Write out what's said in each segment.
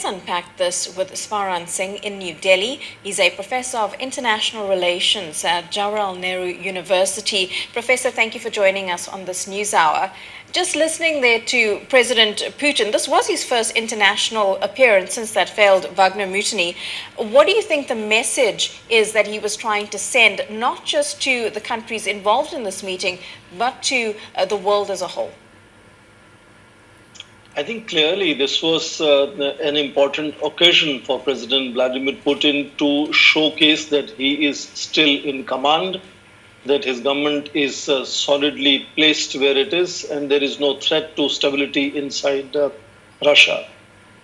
let's unpack this with Svaran Singh in New Delhi. He's a professor of international relations at Jawaharlal Nehru University. Professor, thank you for joining us on this news hour. Just listening there to President Putin, this was his first international appearance since that failed Wagner mutiny. What do you think the message is that he was trying to send, not just to the countries involved in this meeting, but to the world as a whole? I think clearly this was an important occasion for President Vladimir Putin to showcase that he is still in command, that his government is solidly placed where it is, and there is no threat to stability inside Russia.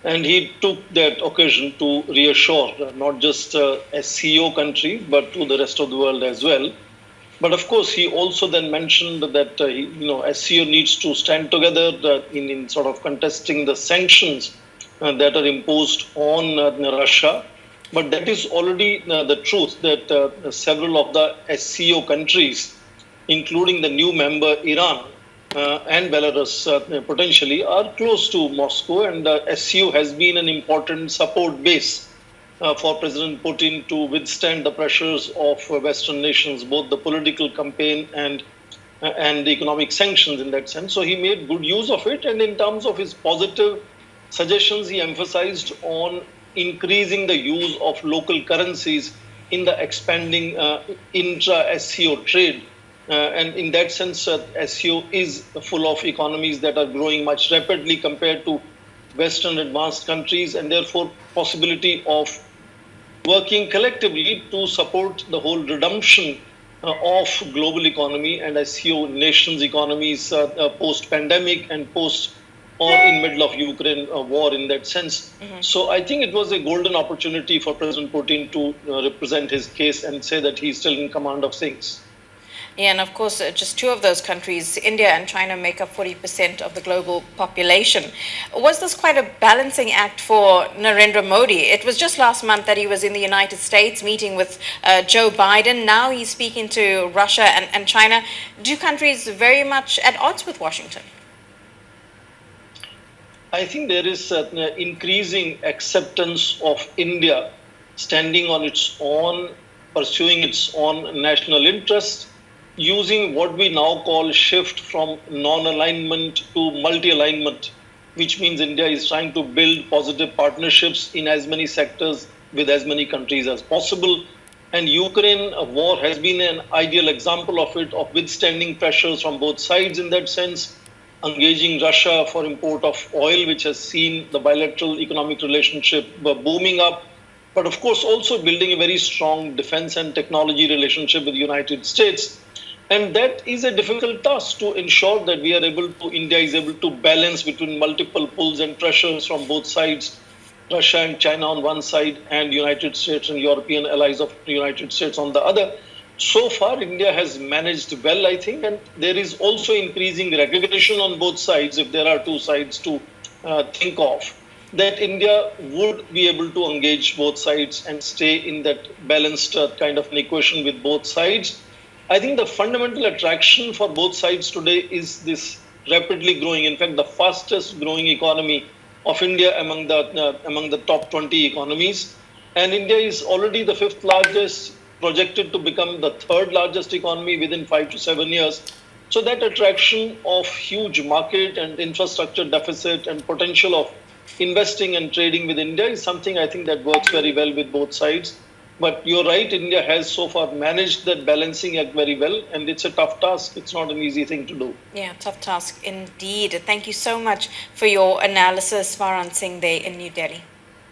And he took that occasion to reassure not just SCO countries, but to the rest of the world as well. But of course, he also then mentioned that SCO needs to stand together in sort of contesting the sanctions that are imposed on Russia. But that is already the truth that several of the SCO countries, including the new member Iran and Belarus potentially, are close to Moscow, and SCO has been an important support base for President Putin to withstand the pressures of Western nations, both the political campaign and the economic sanctions in that sense. So he made good use of it. And in terms of his positive suggestions, he emphasized on increasing the use of local currencies in the expanding intra-SCO trade. And in that sense, SCO is full of economies that are growing much rapidly compared to Western advanced countries, and therefore possibility of working collectively to support the whole redemption of global economy and SCO nations' economies post-pandemic and post or in middle of Ukraine war in that sense. Mm-hmm. So I think it was a golden opportunity for President Putin to represent his case and say that he's still in command of things. Yeah, and of course, just two of those countries, India and China, make up 40% of the global population. Was this quite a balancing act for Narendra Modi? It was just last month that he was in the United States meeting with Joe Biden. Now he's speaking to Russia and China. Two countries very much at odds with Washington. I think there is increasing acceptance of India standing on its own, pursuing its own national interest, using what we now call shift from non-alignment to multi-alignment, which means India is trying to build positive partnerships in as many sectors with as many countries as possible. And Ukraine war has been an ideal example of it, of withstanding pressures from both sides in that sense, engaging Russia for import of oil, which has seen the bilateral economic relationship booming up, but of course also building a very strong defense and technology relationship with the United States. And that is a difficult task to ensure that India is able to balance between multiple pulls and pressures from both sides, Russia and China on one side, and United States and European allies of the United States on the other. So far, India has managed well, I think, and there is also increasing recognition on both sides, if there are two sides to think of, that India would be able to engage both sides and stay in that balanced kind of an equation with both sides. I think the fundamental attraction for both sides today is this rapidly growing, in fact, the fastest growing economy of India among the top 20 economies. And India is already the fifth largest, projected to become the third largest economy within 5 to 7 years. So that attraction of huge market and infrastructure deficit and potential of investing and trading with India is something I think that works very well with both sides. But you're right, India has so far managed that balancing act very well, and it's a tough task. It's not an easy thing to do. Yeah, tough task indeed. Thank you so much for your analysis, Svaran Singh there in New Delhi.